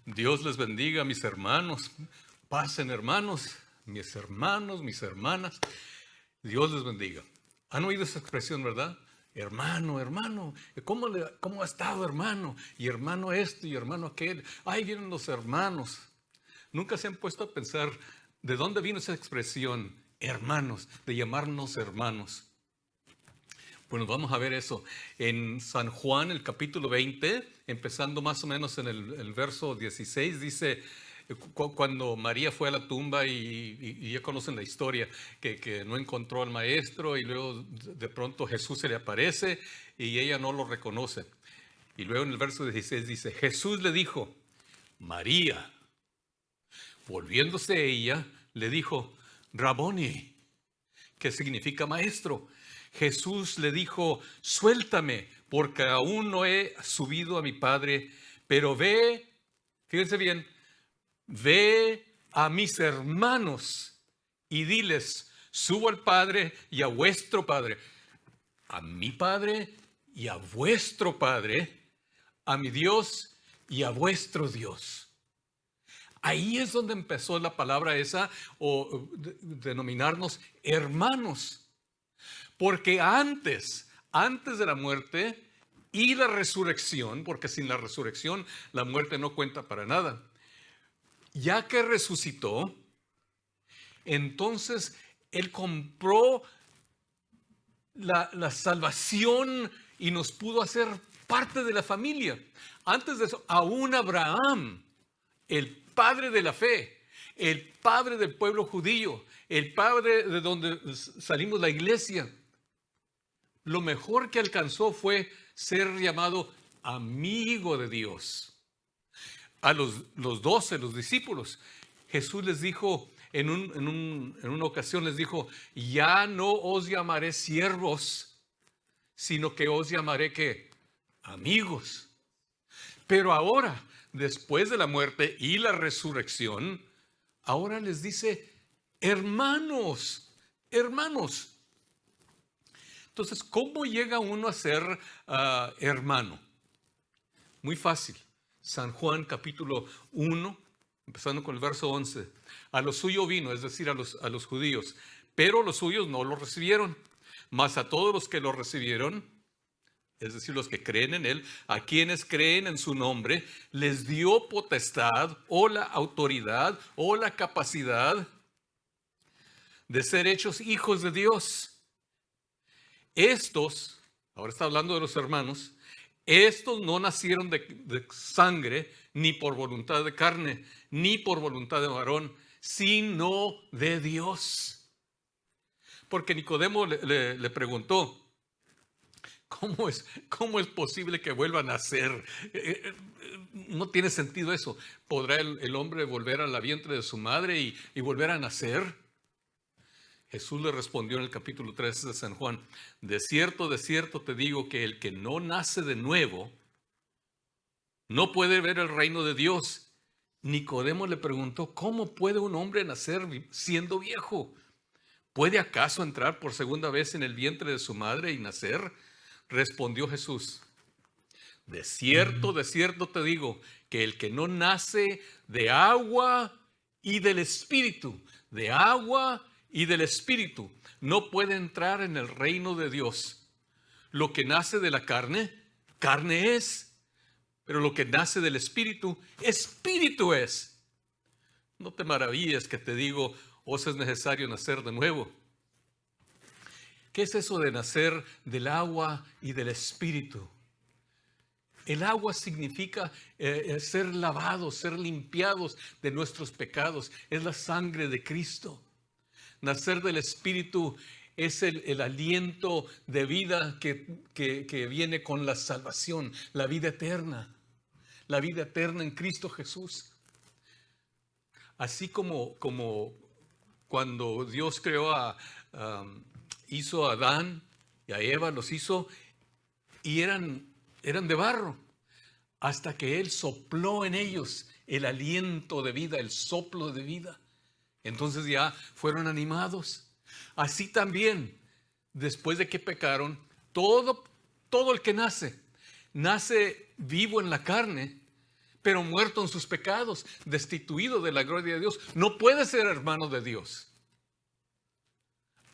Dios les bendiga, mis hermanos. Pasen, hermanos, mis hermanos, mis hermanas. Dios les bendiga. ¿Han oído esa expresión, verdad? Hermano, hermano, ¿cómo ha estado, hermano? Y hermano esto y hermano aquel. Ahí vienen los hermanos. Nunca se han puesto a pensar de dónde vino esa expresión, hermanos, de llamarnos hermanos. Bueno, vamos a ver eso. En San Juan, el capítulo 20, empezando más o menos en el verso 16, dice, cuando María fue a la tumba y ya conocen la historia, que no encontró al maestro y luego de pronto Jesús se le aparece y ella no lo reconoce. Y luego en el verso 16 dice, Jesús le dijo, María. Volviéndose ella, le dijo, Raboni, que significa maestro. Jesús le dijo, suéltame, porque aún no he subido a mi Padre, pero ve, fíjense bien, ve a mis hermanos y diles, subo al Padre y a vuestro Padre, a mi Padre y a vuestro Padre, a mi Dios y a vuestro Dios. Ahí es donde empezó la palabra esa, o denominarnos hermanos. Porque antes de la muerte y la resurrección, porque sin la resurrección la muerte no cuenta para nada, ya que resucitó, entonces Él compró la salvación y nos pudo hacer parte de la familia. Antes de eso, aún Abraham, el padre de la fe, el padre del pueblo judío, el padre de donde salimos la iglesia, lo mejor que alcanzó fue ser llamado amigo de Dios. A los 12, los discípulos, Jesús les dijo, en una ocasión les dijo, ya no os llamaré siervos, sino que os llamaré ¿qué? Amigos. Pero ahora, después de la muerte y la resurrección, ahora les dice, hermanos, hermanos. Entonces, ¿cómo llega uno a ser hermano? Muy fácil. San Juan capítulo 1, empezando con el verso 11. A lo suyo vino, es decir, a los judíos, pero los suyos no lo recibieron. Mas a todos los que lo recibieron, es decir, los que creen en Él, a quienes creen en su nombre, les dio potestad o la autoridad o la capacidad de ser hechos hijos de Dios. Estos, ahora está hablando de los hermanos, estos no nacieron de sangre, ni por voluntad de carne, ni por voluntad de varón, sino de Dios. Porque Nicodemo le preguntó, ¿cómo es posible que vuelva a nacer? No tiene sentido eso. ¿Podrá el hombre volver a la vientre de su madre y volver a nacer? Jesús le respondió en el capítulo 3 de San Juan, de cierto te digo que el que no nace de nuevo no puede ver el reino de Dios. Nicodemo le preguntó, ¿cómo puede un hombre nacer siendo viejo? ¿Puede acaso entrar por segunda vez en el vientre de su madre y nacer? Respondió Jesús, de cierto te digo que el que no nace de agua y del Espíritu, de agua y del Espíritu, no puede entrar en el reino de Dios. Lo que nace de la carne, carne es, pero lo que nace del Espíritu, Espíritu es. No te maravilles que te digo, os es necesario nacer de nuevo. ¿Qué es eso de nacer del agua y del Espíritu? El agua significa ser lavados, ser limpiados de nuestros pecados. Es la sangre de Cristo. Nacer del Espíritu es el aliento de vida que viene con la salvación, la vida eterna en Cristo Jesús. Así como cuando Dios hizo a Adán y a Eva, los hizo y eran de barro, hasta que Él sopló en ellos el aliento de vida, el soplo de vida. Entonces ya fueron animados. Así también, después de que pecaron, todo el que nace vivo en la carne, pero muerto en sus pecados, destituido de la gloria de Dios, no puede ser hermano de Dios.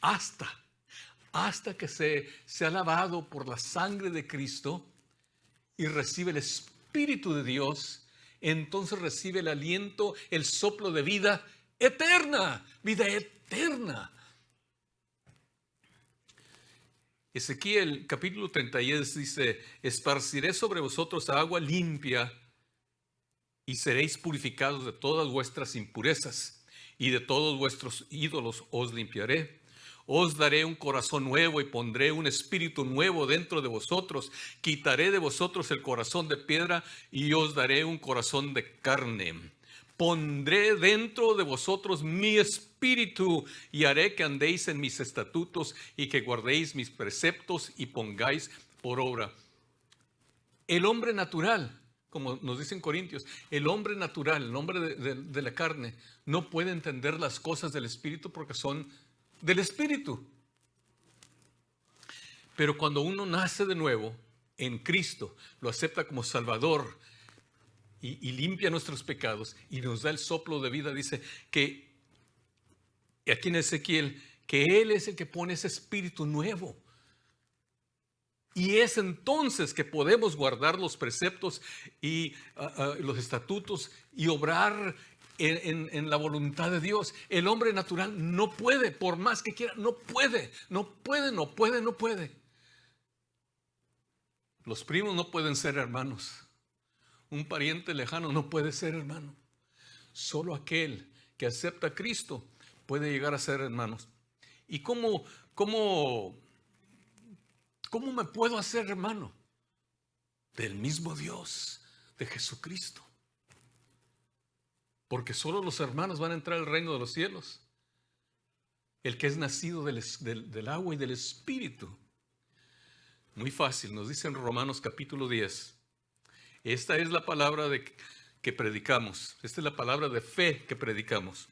Hasta que se ha lavado por la sangre de Cristo y recibe el Espíritu de Dios, entonces recibe el aliento, el soplo de vida eterna, vida eterna. Ezequiel capítulo 32 dice: esparciré sobre vosotros agua limpia y seréis purificados de todas vuestras impurezas, y de todos vuestros ídolos os limpiaré. Os daré un corazón nuevo y pondré un espíritu nuevo dentro de vosotros. Quitaré de vosotros el corazón de piedra y os daré un corazón de carne. Pondré dentro de vosotros mi espíritu y haré que andéis en mis estatutos y que guardéis mis preceptos y pongáis por obra. El hombre natural, como nos dicen Corintios, el hombre natural, el hombre de la carne, no puede entender las cosas del espíritu porque son del espíritu. Pero cuando uno nace de nuevo en Cristo, lo acepta como Salvador y limpia nuestros pecados y nos da el soplo de vida, dice que aquí en Ezequiel, que Él es el que pone ese espíritu nuevo. Y es entonces que podemos guardar los preceptos y los estatutos y obrar en la voluntad de Dios. El hombre natural no puede, por más que quiera, no puede. Los primos no pueden ser hermanos. Un pariente lejano no puede ser hermano. Solo aquel que acepta a Cristo puede llegar a ser hermanos. ¿Y cómo me puedo hacer hermano? Del mismo Dios, de Jesucristo. Porque solo los hermanos van a entrar al reino de los cielos. El que es nacido del agua y del Espíritu. Muy fácil, nos dice en Romanos capítulo 10. Esta es la palabra que predicamos. Esta es la palabra de fe que predicamos.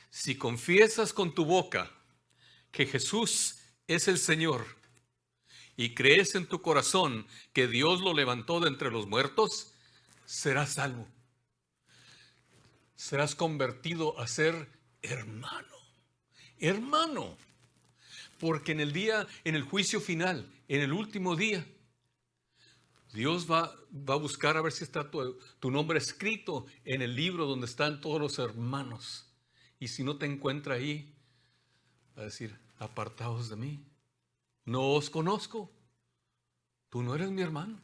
Si confiesas con tu boca que Jesús es el Señor y crees en tu corazón que Dios lo levantó de entre los muertos, serás salvo. Serás convertido a ser hermano. Hermano. Porque en el juicio final, en el último día, Dios va a buscar a ver si está tu nombre escrito en el libro donde están todos los hermanos. Y si no te encuentra ahí, va a decir: apartaos de mí. No os conozco. Tú no eres mi hermano.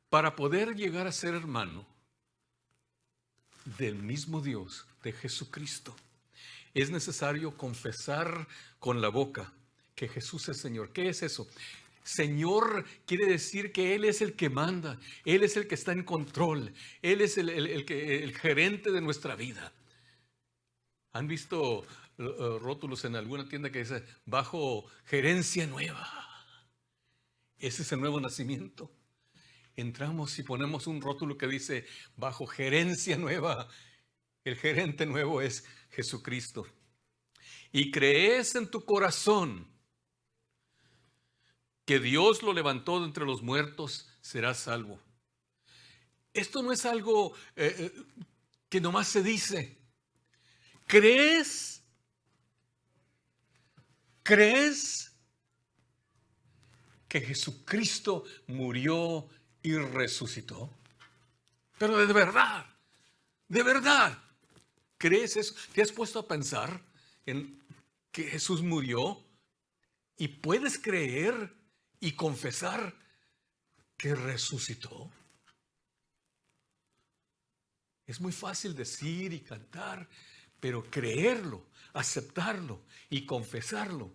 Para poder llegar a ser hermano del mismo Dios, de Jesucristo, es necesario confesar con la boca que Jesús es Señor. ¿Qué es eso? Señor quiere decir que Él es el que manda, Él es el que está en control, Él es el gerente de nuestra vida. ¿Han visto rótulos en alguna tienda que dice bajo gerencia nueva? Ese es el nuevo nacimiento. Entramos y ponemos un rótulo que dice bajo gerencia nueva. El gerente nuevo es Jesucristo. Y crees en tu corazón que Dios lo levantó de entre los muertos, serás salvo. Esto no es algo que nomás se dice. ¿Crees que Jesucristo murió y resucitó? Pero de verdad, ¿crees eso? ¿Te has puesto a pensar en que Jesús murió y puedes creer y confesar que resucitó? Es muy fácil decir y cantar, pero creerlo, aceptarlo y confesarlo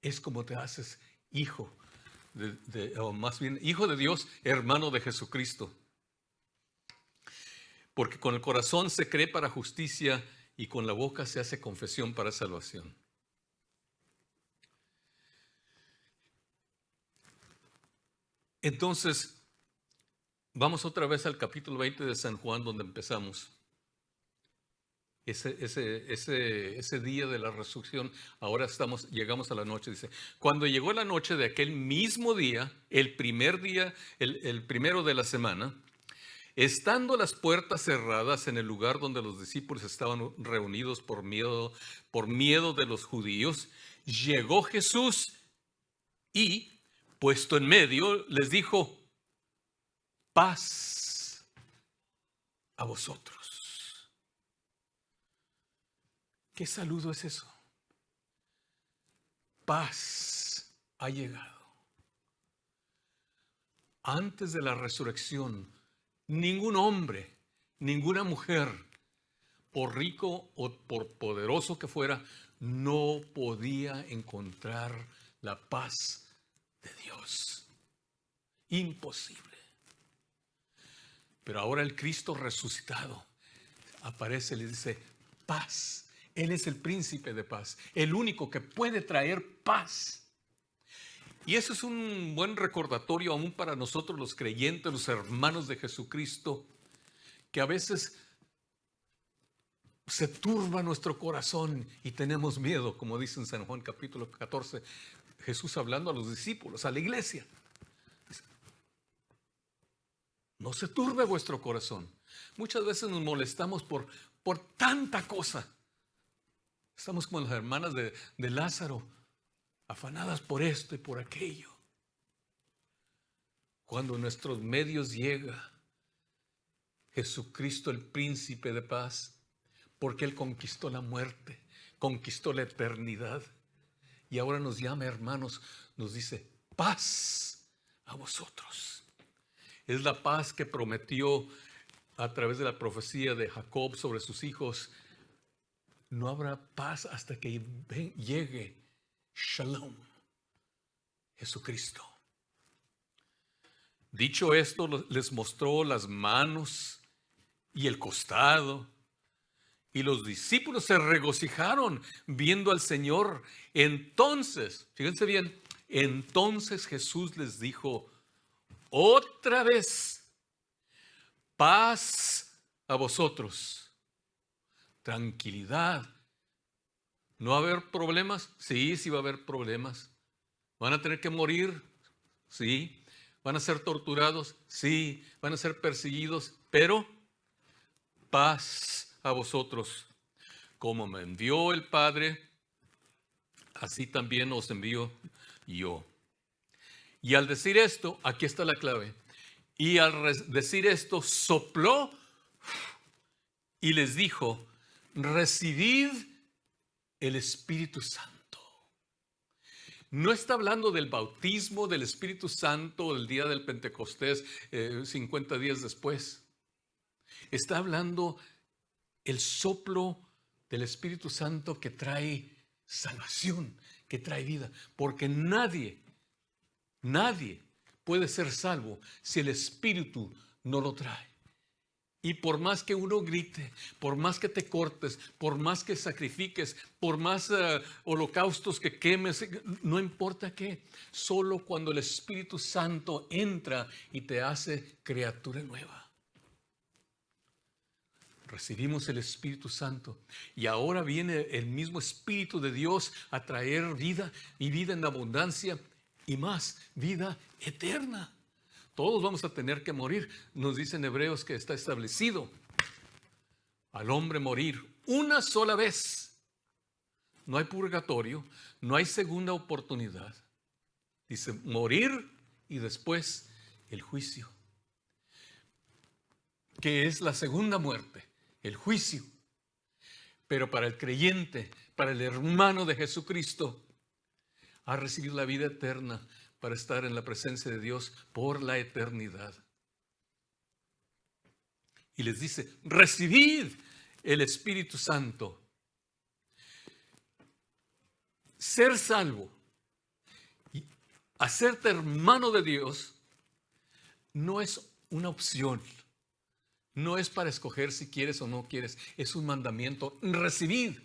es como te haces hijo, o más bien hijo de Dios, hermano de Jesucristo. Porque con el corazón se cree para justicia y con la boca se hace confesión para salvación. Entonces, vamos otra vez al capítulo 20 de San Juan, donde empezamos. ese día de la resurrección. Ahora llegamos a la noche, dice. Cuando llegó la noche de aquel mismo día, el primer día, el primero de la semana, estando las puertas cerradas en el lugar donde los discípulos estaban reunidos por miedo de los judíos, llegó Jesús y, puesto en medio, les dijo: paz a vosotros. ¿Qué saludo es eso? Paz ha llegado. Antes de la resurrección, ningún hombre, ninguna mujer, por rico o por poderoso que fuera, no podía encontrar la paz de Dios. Imposible. Pero ahora el Cristo resucitado aparece y le dice: paz. Él es el príncipe de paz, el único que puede traer paz. Y eso es un buen recordatorio aún para nosotros los creyentes, los hermanos de Jesucristo, que a veces se turba nuestro corazón y tenemos miedo, como dice en San Juan capítulo 14, Jesús hablando a los discípulos, a la iglesia. No se turbe vuestro corazón. Muchas veces nos molestamos por tanta cosa. Estamos como las hermanas de Lázaro, afanadas por esto y por aquello. Cuando en nuestros medios llega Jesucristo, el príncipe de paz, porque Él conquistó la muerte, conquistó la eternidad, y ahora nos llama hermanos, nos dice: paz a vosotros. Es la paz que prometió a través de la profecía de Jacob sobre sus hijos. No habrá paz hasta que llegue Shalom, Jesucristo. Dicho esto, les mostró las manos y el costado, y los discípulos se regocijaron viendo al Señor. Entonces, fíjense bien, entonces Jesús les dijo otra vez: paz a vosotros. Tranquilidad. ¿No va a haber problemas? Sí, sí va a haber problemas. ¿Van a tener que morir? Sí. ¿Van a ser torturados? Sí. ¿Van a ser perseguidos? Pero paz a vosotros. Como me envió el Padre, así también os envío yo. Y al decir esto, aquí está la clave. Y al decir esto, sopló y les dijo: recibid el Espíritu Santo. No está hablando del bautismo del Espíritu Santo el día del Pentecostés, 50 días después. Está hablando el soplo del Espíritu Santo que trae salvación, que trae vida. Porque nadie puede ser salvo si el Espíritu no lo trae. Y por más que uno grite, por más que te cortes, por más que sacrifiques, por más holocaustos que quemes, no importa qué, solo cuando el Espíritu Santo entra y te hace criatura nueva. Recibimos el Espíritu Santo y ahora viene el mismo Espíritu de Dios a traer vida y vida en abundancia y más, vida eterna. Todos vamos a tener que morir. Nos dicen Hebreos que está establecido al hombre morir una sola vez. No hay purgatorio, no hay segunda oportunidad. Dice morir y después el juicio. ¿Qué es la segunda muerte? El juicio. Pero para el creyente, para el hermano de Jesucristo, ha recibido la vida eterna para estar en la presencia de Dios por la eternidad. Y les dice: recibid el Espíritu Santo. Ser salvo y hacerte hermano de Dios no es una opción. No es para escoger si quieres o no quieres. Es un mandamiento. Recibid.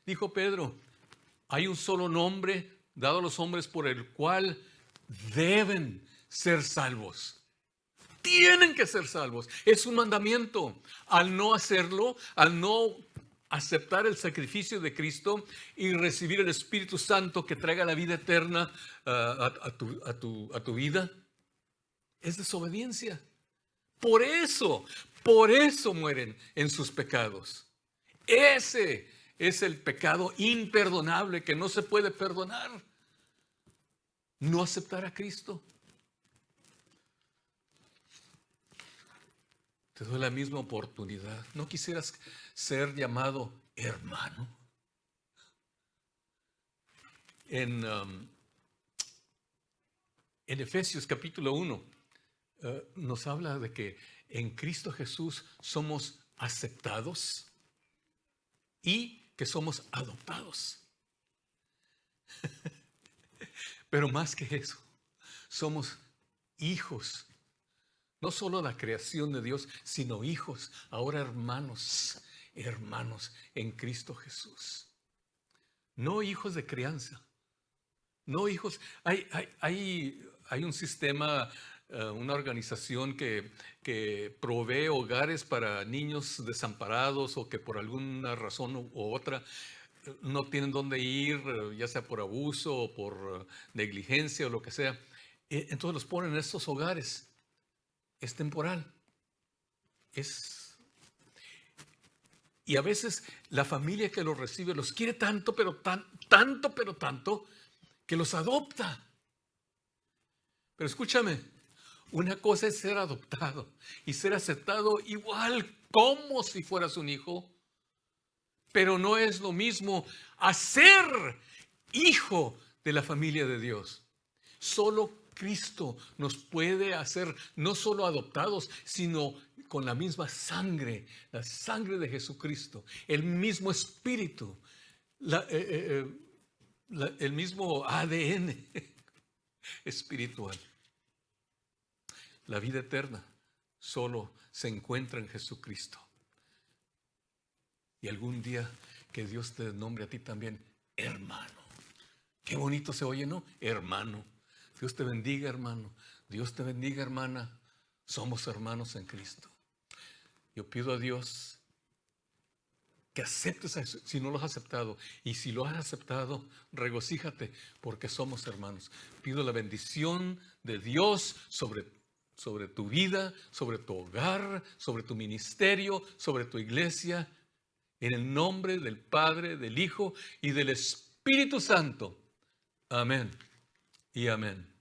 Dijo Pedro: hay un solo nombre dado a los hombres por el cual deben ser salvos. Tienen que ser salvos. Es un mandamiento. Al no hacerlo, al no aceptar el sacrificio de Cristo y recibir el Espíritu Santo que traiga la vida eterna a tu vida, es desobediencia. Por eso mueren en sus pecados. Ese es el pecado imperdonable que no se puede perdonar. No aceptar a Cristo. Te doy la misma oportunidad. ¿No quisieras ser llamado hermano? En Efesios capítulo 1 nos habla de que en Cristo Jesús somos aceptados y que somos adoptados. Pero más que eso, somos hijos. No solo la creación de Dios, sino hijos, ahora hermanos en Cristo Jesús. No hijos de crianza, no hijos. Hay un sistema, una organización que provee hogares para niños desamparados o que por alguna razón u otra no tienen dónde ir, ya sea por abuso o por negligencia o lo que sea. Entonces los ponen en estos hogares. Es temporal. Y a veces la familia que los recibe los quiere tanto, pero tanto, que los adopta. Pero escúchame, una cosa es ser adoptado y ser aceptado igual como si fueras un hijo, pero no es lo mismo a ser hijo de la familia de Dios. Solo Cristo nos puede hacer no solo adoptados, sino con la misma sangre, la sangre de Jesucristo, el mismo espíritu, el mismo ADN espiritual. La vida eterna solo se encuentra en Jesucristo. Y algún día que Dios te nombre a ti también hermano. Qué bonito se oye, ¿no? Hermano. Dios te bendiga, hermano. Dios te bendiga, hermana. Somos hermanos en Cristo. Yo pido a Dios que aceptes a Jesús, si no lo has aceptado. Y si lo has aceptado, regocíjate porque somos hermanos. Pido la bendición de Dios sobre tu vida, sobre tu hogar, sobre tu ministerio, sobre tu iglesia. En el nombre del Padre, del Hijo y del Espíritu Santo. Amén y amén.